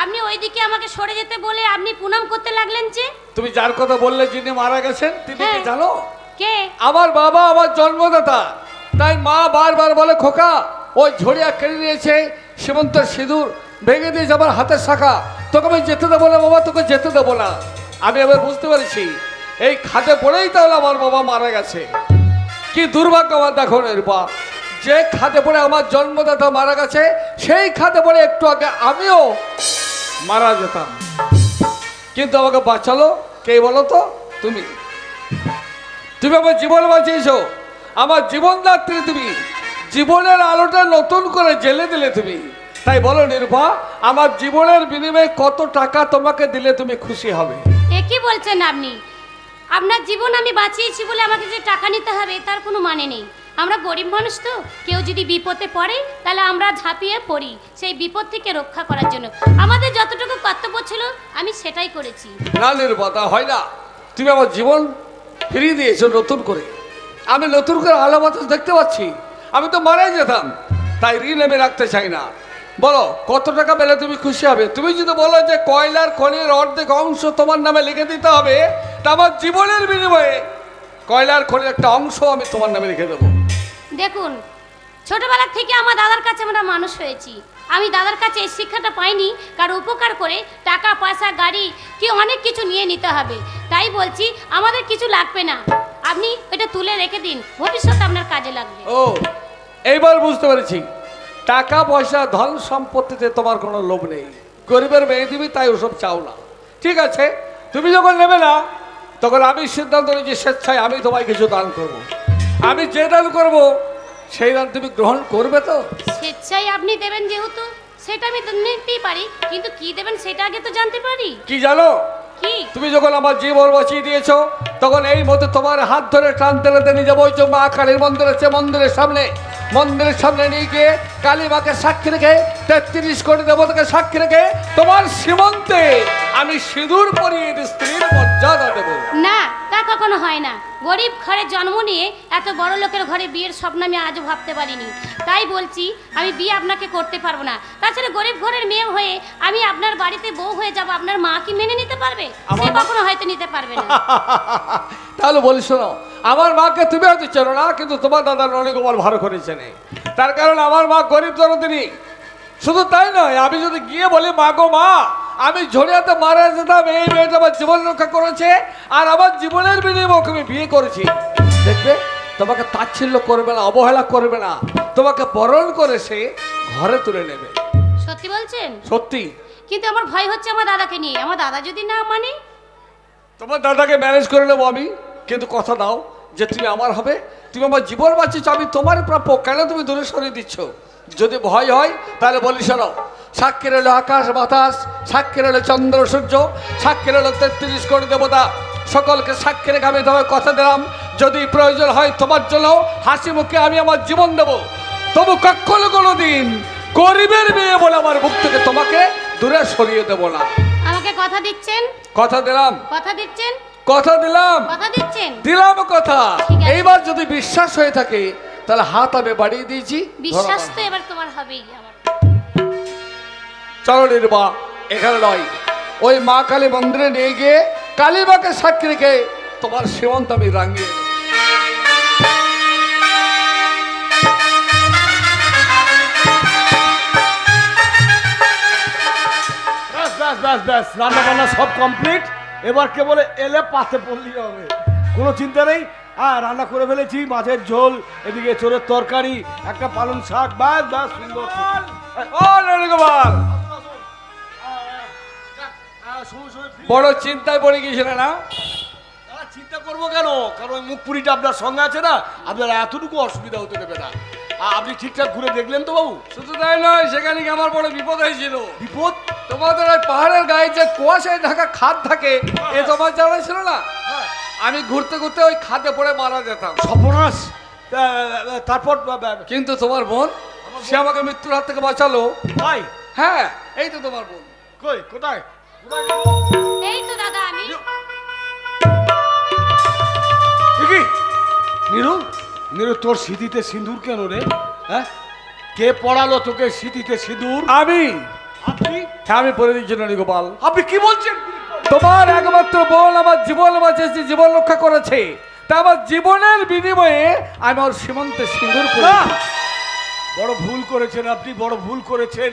আপনি ওইদিকে আমাকে সরে যেতে বলে আপনি প্রণাম করতে লাগলেন যে? তুমি যার কথা বললে যিনি মারা গেছেন তিনি কি জানো? কে? আমার বাবা, আমার জন্মদাতা। তাই মা বারবার বলে, খোকা ওই ঝড়িয়া কেড়ে নিয়েছে সীমন্তের সিঁদুর, ভেঙে দিয়েছে আমার হাতের শাখা, তোকে আমি যেতে দেবো না বাবা, তোকে যেতে দেবো না। আমি এবার বুঝতে পেরেছি এই খাদে পড়েই তাহলে আমার বাবা মারা গেছে। কি দুর্ভাগ্য আমার, দেখো নিরূপা, যে খাদে পড়ে আমার জন্মদাতা মারা গেছে সেই খাদে পড়ে একটু আগে আমিও মারা যেতাম, কিন্তু আমাকে বাঁচালো কে বলো তো? তুমি আমার জীবন বাঁচিয়েছো, আমার জীবনদাত্রী তুমি, জীবনের আলোটা নতুন করে জ্বেলে দিলে তুমি। তাই বলো নিরূপা, আমার জীবনের বিনিময়ে কত টাকা তোমাকে দিলে তুমি খুশি হবে? এ কি বলছেন আপনি? আপনার জীবন আমি বাঁচিয়েছি বলে আমাকে যে টাকা নিতে হবে তার কোনো মানে নেই। আমরা গরিব মানুষ তো, কেউ যদি বিপদে পড়ে তাহলে আমরা ঝাঁপিয়ে পড়ি সেই বিপদ থেকে রক্ষা করার জন্য। আমাদের যতটুকু কর্তব্য ছিল আমি সেটাই করেছি। না নিরূপা, তা হয় না। তুমি আমার জীবন ফিরিয়ে দিয়েছো নতুন করে, আমি নতুন করে আলো বাতাস দেখতে পাচ্ছি। আমি তো মারাই যেতাম, তাই ঋণ আমি রাখতে চাই না। বলো কত টাকা পেলে তুমি খুশি হবে? তুমি যদি বলো যে কয়লার খনির অর্ধেক অংশ তোমার নামে লিখে দিতে হবে, তা আমার জীবনের বিনিময়ে কয়লার খনির একটা অংশ আমি তোমার নামে লিখে দেবো। দেখুন, ছোটবেলা থেকে আমার দাদার কাছে আমরা মানুষ হয়েছি। আমি দাদার কাছে এই শিক্ষাটা পাইনি কারো উপকার করে টাকা পয়সা গাড়ি কি অনেক কিছু নিয়ে নিতে হবে। তাই বলছি আমাদের কিছু লাগবে না, আপনি এটা তুলে রেখে দিন, ভবিষ্যতে আপনার কাজে লাগবে। ও, এইবার বুঝতে পেরেছি, টাকা পয়সা ধন সম্পত্তিতে তোমার কোনো লোভ নেই। গরিবের মেয়ে দিবি তাই ওসব চাও না। ঠিক আছে, তুমি যখন নেবে না তখন আমি সিদ্ধান্ত নিয়েছি স্বেচ্ছায় আমি তোমায় কিছু দান করব। আমি যে দান করব সেই দান তুমি গ্রহণ করবে তো? স্বেচ্ছায় আপনি দেবেন যেহেতু সেটা আমি তো নিতেই পারি, কিন্তু কি দেবেন সেটা আগে তো জানতে পারি। কি জানো? কি? তুমি যখন আমার জীবন বাঁচিয়ে দিয়েছো তখন এই মতো তোমার হাত ধরে টানতে টানতে নিয়ে যাবো ওই যে মা কালীর মন্দির আছে, মন্দিরের সামনে নিয়ে গিয়ে কালী মাকে সাক্ষী রেখে 33 কোটি দেবতাকে সাক্ষী রেখে তোমার সীমন্তে আমি সিঁদুর পরিয়ে স্ত্রীর মর্যাদা দেব। না, তা কখনো হয় না। গরিব ঘরে জন্ম নিয়ে এত বড় লোকের ঘরে বিয়ের স্বপ্ন আমি আজও ভাবতে পারিনি। তাই বলছি আমি বিয়ে আপনাকে করতে পারবো না। তাছাড়া গরিব ঘরের মেয়ে হয়ে আমি আপনার বাড়িতে বউ হয়ে যাব, আপনার মা কি মেনে নিতে পারবে? সে কখনো হয়তো নিতে পারবে না। তাহলে বলি শোনো, আমার মাকে তুমি হয়তো চেনো না, কিন্তু তোমার দাদা রণিকুমার ভালো করে চেনে। তার কারণ আমার মা গরিব জনদিনী। শুধু তাই নয়, আমি যদি গিয়ে বলি মা গো মা, আমি ঝড়িয়াতে মারা যেতাম, এই মেয়েটা আমার জীবন রক্ষা করেছে আর আমার জীবনের বিনিময়ে আমি বিয়ে করেছি, দেখবে তোমাকে তাচ্ছিল্য করবে না, অবহেলা করবে না, তোমাকে বরণ করে সে ঘরে তুলে নেবে। সত্যি বলছেন? সত্যি। কিন্তু আমার ভয় হচ্ছে আমার দাদাকে নিয়ে। আমার দাদা যদি না মানে? তোমার দাদাকে ম্যানেজ করে নেবো আমি, কিন্তু কথা দাও যে তুমি আমার হবে, তুমি আমার জীবন বাঁচিয়েছো, আমি তোমার প্রাপ্য, কেন তুমি দূরে সরিয়ে দিচ্ছ? যদি ভয় হয় তাহলে বলি শোনো, সাক্ষী রইল আকাশ বাতাস, সাক্ষী রইল চন্দ্র সূর্য, সাক্ষী রইল 33 কোটি দেবতা, সকলকে সাক্ষী রেখে আমি তোমায় কথা দিলাম, যদি প্রয়োজন হয় তোমার জন্য হাসি মুখে আমি আমার জীবন দেব, তবু কখনো কোনো দিন গরিবের মেয়ে বলে আমার মুখ থেকে তোমাকে দূরে সরিয়ে দেব না। আমাকে কথা দিচ্ছেন? কথা দিলাম। কথা দিচ্ছেন? কথা দিলাম। কথা দিচ্ছেন? দিলাম কথা। ঠিক আছে। এইবার যদি বিশ্বাস হয়ে থাকে তাহলে হাত আমি বাড়িয়ে দিয়েছি। বিশ্বাস তো এবার তোমার হবেই। আমার চলো নির্বা, এখানে নয়, ওই মা কালী মন্দিরে নিয়ে গিয়ে কালী মাকে সাক্ষী রেখে তোমার সীমন্ত আমি রাঙিয়ে দেব। ব্যাস রান্না বান্না সব কমপ্লিট। এবার কেবল এলে পাতে পড়লেই হবে, কোনো চিন্তা নেই। হ্যাঁ, রান্না করে ফেলেছি, মাছের ঝোল, এদিকে চোরের তরকারি, একটা পালং শাক, ব্যাস সুন্দর। ও রণকুমার, বড় চিন্তায় পড়ে গিয়েছিল না? চিন্তা করবো কেন? কারণ মুখ পুরিটা আপনার সঙ্গে আছে না, আপনার এতটুকু অসুবিধা হতে দেবে না। আপনি ঠিকঠাক ঘুরে দেখলেন তো বাবু? শুধু তাই নয়, সেখানে কি আমার বড় বিপদ হয়েছিল। বিপদ? তোমাদের ওই পাহাড়ের গায়ে যে কুয়াশায় ঢাকা খাদ থাকে, এ তোমার জানা ছিল না? আমি ঘুরতে ঘুরতে ওই খাদে পড়ে মারা যেতাম। সর্বনাশ। তারপর? কিন্তু তোমার বোন, সে আমাকে মৃত্যুর হাত থেকে বাঁচালো। ভাই? হ্যাঁ, এই তো তোমার বোন। কই, কোথায়? এই তো দাদা আমি। কি নীরু, নীরু তোর স্মৃতিতে সিঁদুর কেন রে? হ্যাঁ, কে পড়ালো তোকে স্মৃতিতে সিঁদুর? আমি। আপনি? হ্যাঁ, আমি পড়ে দিচ্ছি রণিগোপাল। আপনি কি বলছেন? তোমার একমাত্র বোন আমার জীবন বাঁচিয়েছে, জীবন রক্ষা করেছে, তা আমার জীবনের বিনিময়ে আমি ওর সীমন্তে সিঁদুর করেছি। বড় ভুল করেছেন আপনি, বড় ভুল করেছেন।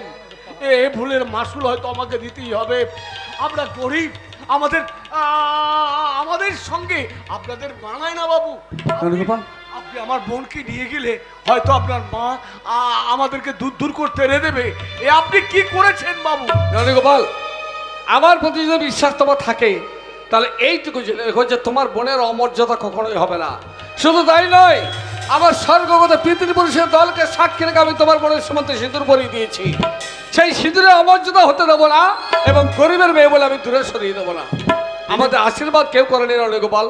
এই ভুলের মাসুল হয়তো আমাকে দিতেই হবে। আমরা গরিব, আমাদের সঙ্গে আপনাদের মানায় না বাবু। আপনি আমার বোনকে নিয়ে গেলে হয়তো আপনার মা আমাদেরকে দূর করতে এনে দেবে। এ আপনি কি করেছেন বাবু? রণিগোপাল, আমার প্রতি যদি বিশ্বাস তোমার থাকে তাহলে এইটুকু জেনে রেখো যে তোমার বোনের অমর্যাদা কখনোই হবে না। শুধু তাই নয়, আমার স্বর্গগত পিতৃপুরুষের দলকে সাক্ষী রেখে আমি তোমার বোনের সীমন্তে সিঁদুর পরিয়ে দিয়েছি। সেই সিঁদুরে অমর্যাদা হতে দেবো না এবং গরিবের মেয়ে বলে আমি দূরে সরিয়ে দেবো না। আমাদের আশীর্বাদ কেউ করেনি রণিগোপাল,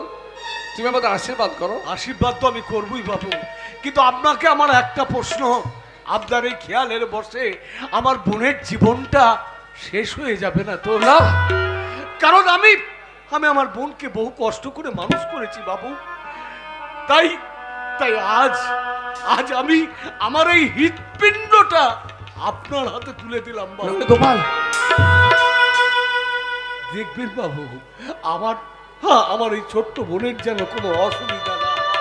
তুমি আমাদের আশীর্বাদ করো। আশীর্বাদ তো আমি করবই বাবু, কিন্তু আপনাকে আমার একটা প্রশ্ন। আপনার এই খেয়ালের বসে আমার বোনের জীবনটা শেষ হয়ে যাবে না তো? না, কারণ আমি আমার বোনকে বহু কষ্ট করে মানুষ করেছি বাবু। তাই আজ আমি আমার এই হৃৎপিণ্ডটা আপনার হাতে তুলে দিলাম বাবু। রণিগোপাল, দেখবেন বাবু, আমার এই ছোট্ট বোনের যেন কোনো অসুবিধা না হয়,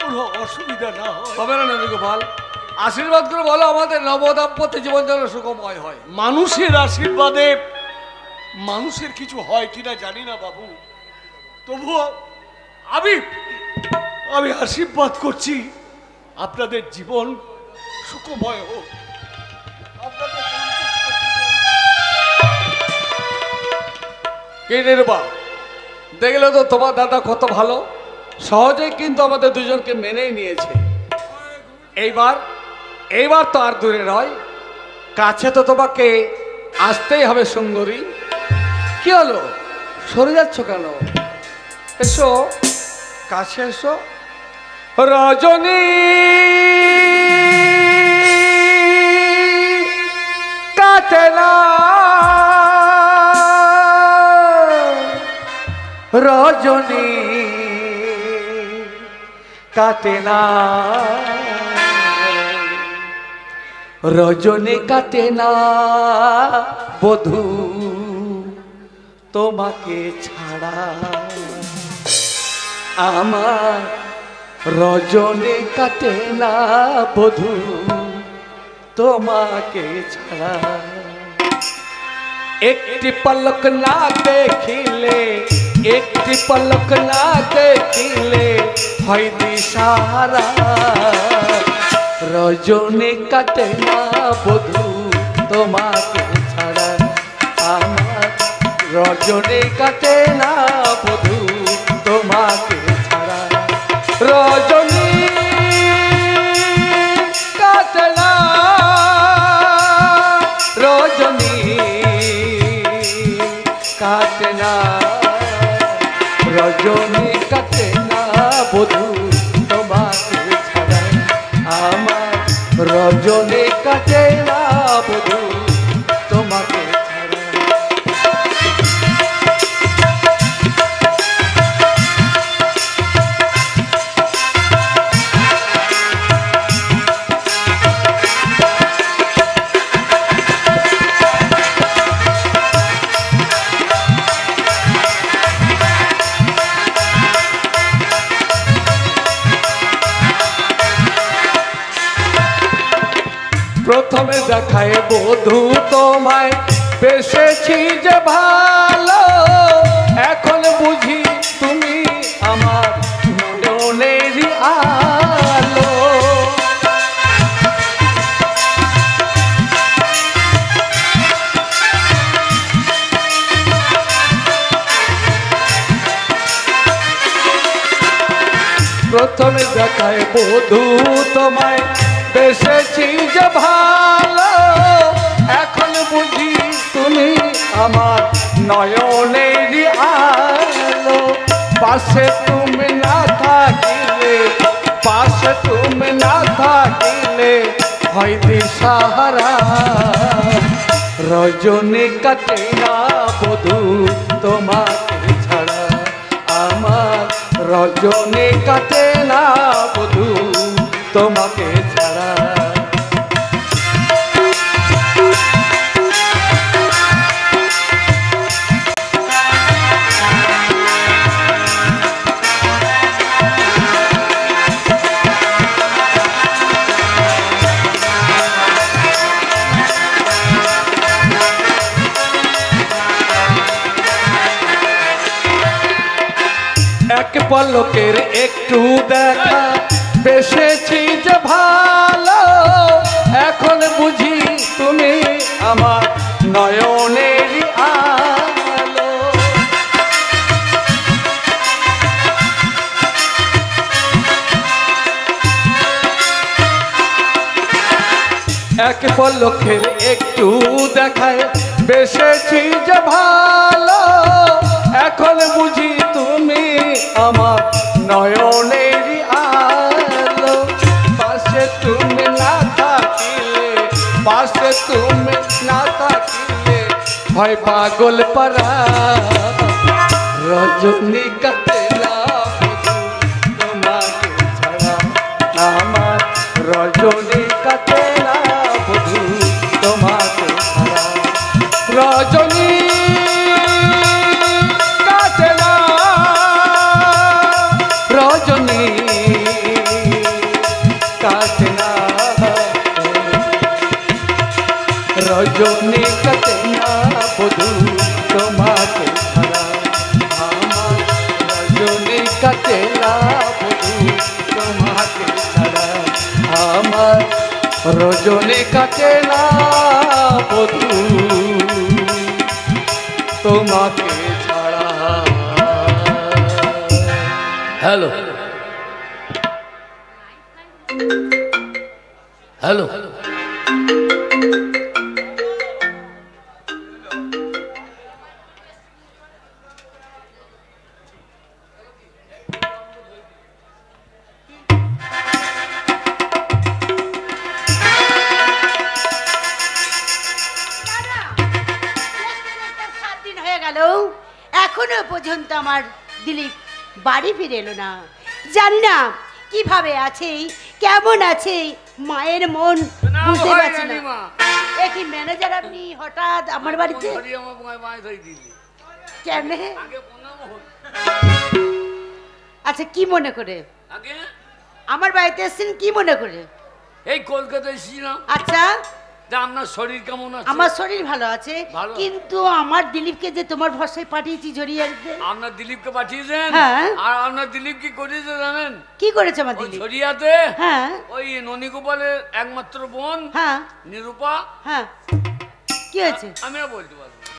কোনো অসুবিধা না হয়। হবে না রণিগোপাল, আশীর্বাদ করে বলো আমাদের নবদাম্পত্য জীবন যেন সুখময় হয়। মানুষের আশীর্বাদে মানুষের কিছু হয় কিনা জানি না বাবু, তবুও আমি আশীর্বাদ করছি আপনাদের জীবন সুখময় হোক। কি নির্বা, দেখলে তো তোমার দাদা কত ভালো, সহজেই কিন্তু আমাদের দুজনকে মেনেই নিয়েছে। এইবার এইবার তো আর দূরে নয়, কাছে তো তোমাকে আসতেই হবে সুন্দরী। কি হলো, সরে যাচ্ছ কেন? এসো কাছে এসো। রজনী কাটে না, রজনী কাটে না, রজনী কাটে না বধূ তোমাকে ছাড়া। আমার রজনী কাটে না বধূ তোমাকে ছাড়া। একটি পলক না দেখিলে, একটি পলক না দেখিলে হয় দিশাহারা। রজনী কাটে না বধূ তোমাকে ছাড়া। আমার রজনী কাটে না বধূ তোমাকে ছাড়া। রজনী কাটে না, রজনী কাটে না, রজনী কাটে না বধূ তোমাকে ছাড়া। আমার রজনী কাটে না বধূ তোমাকে ছাড়া। প্রথমে দেখায় বধূ তোমায় বেসেছি যে ভালো, এখন বুঝি তুমি আমার মনেরই আলো। প্রথমে দেখায় বধূ তোমায় বেসেছি যে ভালো, এখন বুঝি তুমি আমার নয়নেরই আলো। পাশে তুমি না থাকিলে, পাশে তুমি না থাকিলে হয় দিশাহারা। রজনী কাটে না বধূ তোমাকে ছাড়া। আমার রজনী কাটে না বধূ তোমাকে ছাড়া। এক পলকের একটু দেখা বেসেছি যে ভালো, এখন বুঝি তুমি আমার নয়নেরই আলো। এক পলকের একটু দেখায় বেসেছি যে ভালো, এখন বুঝি তুমি আমার নয়নেরই আলো। পাশে তুমি না থাকিলে, পাশে তুমি না থাকিলে হয় পাগল পারা। রজনী কাটে না বধূ তোমাকে ছাড়া। আমার রজনী কাটে না বধূ তোমাকে ছাড়া। রজনী কাটে না, রজনী কাটে না, রজনী কাটে না বধূ তোমাকে ছাড়া। আমার রজনী কাটে না বধূ তোমাকে ছাড়া। আমার রজনী কাটে না বধূ তোমাকে ছাড়া। হ্যালো, হ্যালো এখনো পর্যন্ত আমার দিলীপ বাড়ি ফিরে এলো না। জানি না কিভাবে আছে, কেমন আছে, মায়ের মন বুঝতে পারছি না। কি ম্যানেজার আপনি হঠাৎ আমার বাড়িতে কেন? আচ্ছা কি মনে করে আমার বাড়িতে এসেছেন? কি মনে করে? এই কলকাতায় এসেছিলাম। আচ্ছা আপনার শরীর কেমন আছে? আমার শরীর ভালো আছে, কিন্তু আমার দিলীপকে যে তোমার ভরসায় পাঠিয়েছি জড়িয়ে আনতে। আপনার দিলীপকে পাঠিয়েছেন? হ্যাঁ। আর আপনার দিলীপ কি করেছে জানেন? কি করেছে আমার দিলীপ? ছড়িয়াতে হ্যাঁ ওই ননীগোপালের একমাত্র বোন হ্যাঁ নিরূপা। হ্যাঁ কি হয়েছে? আমিও বলতে পারি।